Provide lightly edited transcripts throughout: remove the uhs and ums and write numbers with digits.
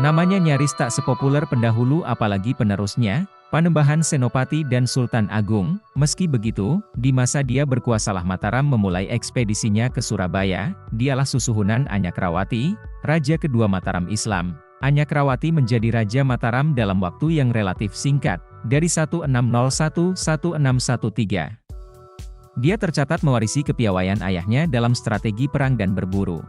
Namanya nyaris tak sepopuler pendahulu apalagi penerusnya, Panembahan Senopati dan Sultan Agung. Meski begitu, di masa dia berkuasalah Mataram memulai ekspedisinya ke Surabaya. Dialah susuhunan Anyakrawati, Raja kedua Mataram Islam. Anyakrawati menjadi Raja Mataram dalam waktu yang relatif singkat, dari 1601-1613. Dia tercatat mewarisi kepiawaian ayahnya dalam strategi perang dan berburu.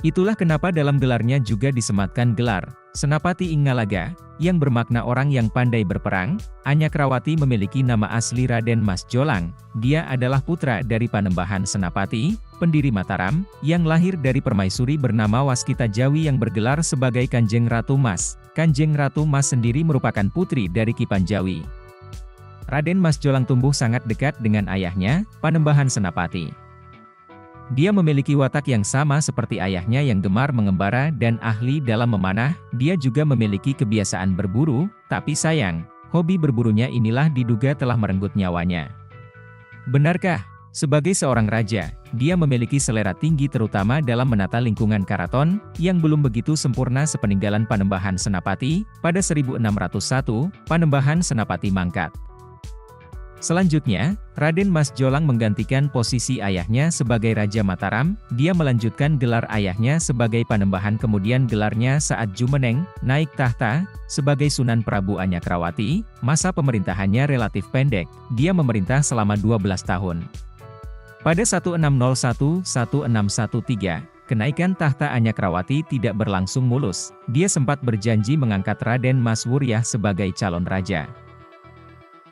Itulah kenapa dalam gelarnya juga disematkan gelar Senapati Inggalaga, yang bermakna orang yang pandai berperang. Anyakrawati memiliki nama asli Raden Mas Jolang. Dia adalah putra dari Panembahan Senapati, pendiri Mataram, yang lahir dari permaisuri bernama Waskita Jawi yang bergelar sebagai Kanjeng Ratu Mas. Kanjeng Ratu Mas sendiri merupakan putri dari Kipan Jawi. Raden Mas Jolang tumbuh sangat dekat dengan ayahnya, Panembahan Senapati. Dia memiliki watak yang sama seperti ayahnya yang gemar mengembara dan ahli dalam memanah. Dia juga memiliki kebiasaan berburu, tapi sayang, hobi berburunya inilah diduga telah merenggut nyawanya. Benarkah? Sebagai seorang raja, dia memiliki selera tinggi terutama dalam menata lingkungan karaton, yang belum begitu sempurna sepeninggalan Panembahan Senapati. Pada 1601, Panembahan Senapati mangkat. Selanjutnya, Raden Mas Jolang menggantikan posisi ayahnya sebagai Raja Mataram. Dia melanjutkan gelar ayahnya sebagai Panembahan, kemudian gelarnya saat Jumeneng naik tahta sebagai Sunan Prabu Anyakrawati. Masa pemerintahannya relatif pendek, dia memerintah selama 12 tahun. Pada 1601-1613, kenaikan tahta Anyakrawati tidak berlangsung mulus. Dia sempat berjanji mengangkat Raden Mas Wuryah sebagai calon raja.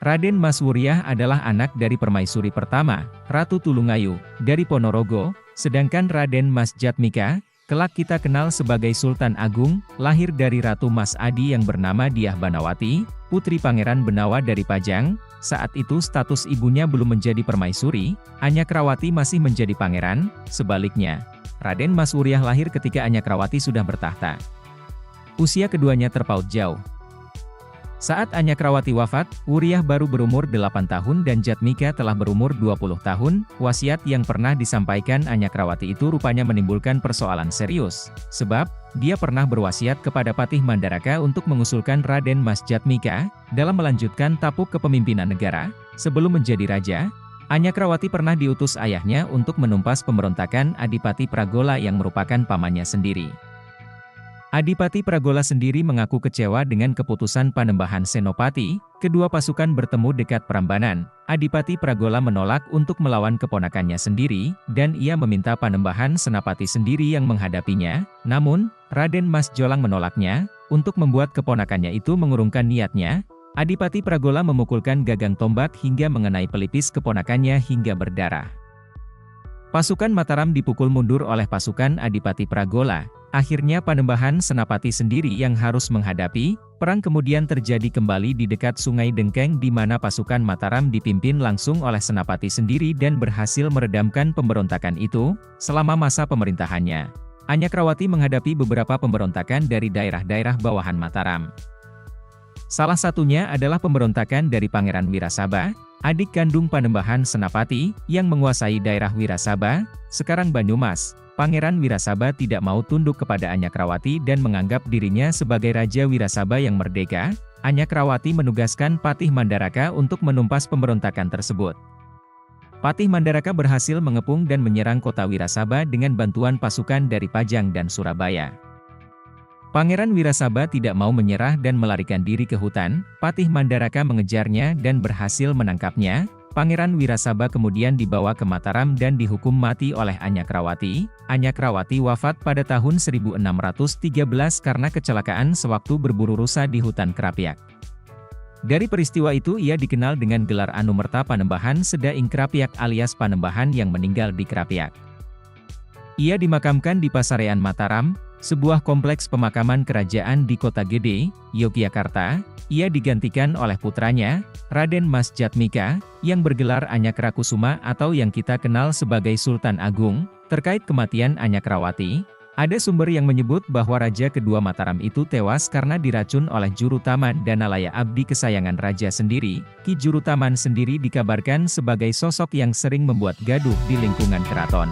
Raden Mas Wuryah adalah anak dari permaisuri pertama, Ratu Tulungayu, dari Ponorogo, sedangkan Raden Mas Jatmika, kelak kita kenal sebagai Sultan Agung, lahir dari Ratu Mas Adi yang bernama Diah Banawati, putri Pangeran Benawa dari Pajang. Saat itu status ibunya belum menjadi permaisuri, Anyakrawati masih menjadi pangeran. Sebaliknya, Raden Mas Wuryah lahir ketika Anyakrawati sudah bertahta. Usia keduanya terpaut jauh. Saat Anyakrawati wafat, Wuryah baru berumur 8 tahun dan Jatmika telah berumur 20 tahun. Wasiat yang pernah disampaikan Anyakrawati itu rupanya menimbulkan persoalan serius. Sebab, dia pernah berwasiat kepada Patih Mandaraka untuk mengusulkan Raden Mas Jatmika dalam melanjutkan tapuk kepemimpinan negara. Sebelum menjadi raja, Anyakrawati pernah diutus ayahnya untuk menumpas pemberontakan Adipati Pragola yang merupakan pamannya sendiri. Adipati Pragola sendiri mengaku kecewa dengan keputusan Panembahan Senopati. Kedua pasukan bertemu dekat Prambanan. Adipati Pragola menolak untuk melawan keponakannya sendiri, dan ia meminta Panembahan Senapati sendiri yang menghadapinya. Namun, Raden Mas Jolang menolaknya. Untuk membuat keponakannya itu mengurungkan niatnya, Adipati Pragola memukulkan gagang tombak hingga mengenai pelipis keponakannya hingga berdarah. Pasukan Mataram dipukul mundur oleh pasukan Adipati Pragola. Akhirnya Panembahan Senapati sendiri yang harus menghadapi. Perang kemudian terjadi kembali di dekat Sungai Dengkeng di mana pasukan Mataram dipimpin langsung oleh Senapati sendiri dan berhasil meredamkan pemberontakan itu. Selama masa pemerintahannya, Anyakrawati menghadapi beberapa pemberontakan dari daerah-daerah bawahan Mataram. Salah satunya adalah pemberontakan dari Pangeran Wirasaba, adik kandung Panembahan Senapati, yang menguasai daerah Wirasaba, sekarang Banyumas. Pangeran Wirasaba tidak mau tunduk kepada Anyakrawati dan menganggap dirinya sebagai Raja Wirasaba yang merdeka. Anyakrawati menugaskan Patih Mandaraka untuk menumpas pemberontakan tersebut. Patih Mandaraka berhasil mengepung dan menyerang kota Wirasaba dengan bantuan pasukan dari Pajang dan Surabaya. Pangeran Wirasaba tidak mau menyerah dan melarikan diri ke hutan. Patih Mandaraka mengejarnya dan berhasil menangkapnya. Pangeran Wirasaba kemudian dibawa ke Mataram dan dihukum mati oleh Anyakrawati. Anyakrawati wafat pada tahun 1613 karena kecelakaan sewaktu berburu rusa di hutan Krapyak. Dari peristiwa itu ia dikenal dengan gelar Anumerta Panembahan Seda ing Krapyak alias Panembahan yang meninggal di Krapyak. Ia dimakamkan di Pasarean Mataram, sebuah kompleks pemakaman kerajaan di Kota Gede, Yogyakarta. Ia digantikan oleh putranya, Raden Mas Jatmika, yang bergelar Anyakrakusuma atau yang kita kenal sebagai Sultan Agung. Terkait kematian Anyakrawati, ada sumber yang menyebut bahwa Raja kedua Mataram itu tewas karena diracun oleh juru taman Danalaya abdi kesayangan raja sendiri. Ki Juru Taman sendiri dikabarkan sebagai sosok yang sering membuat gaduh di lingkungan keraton.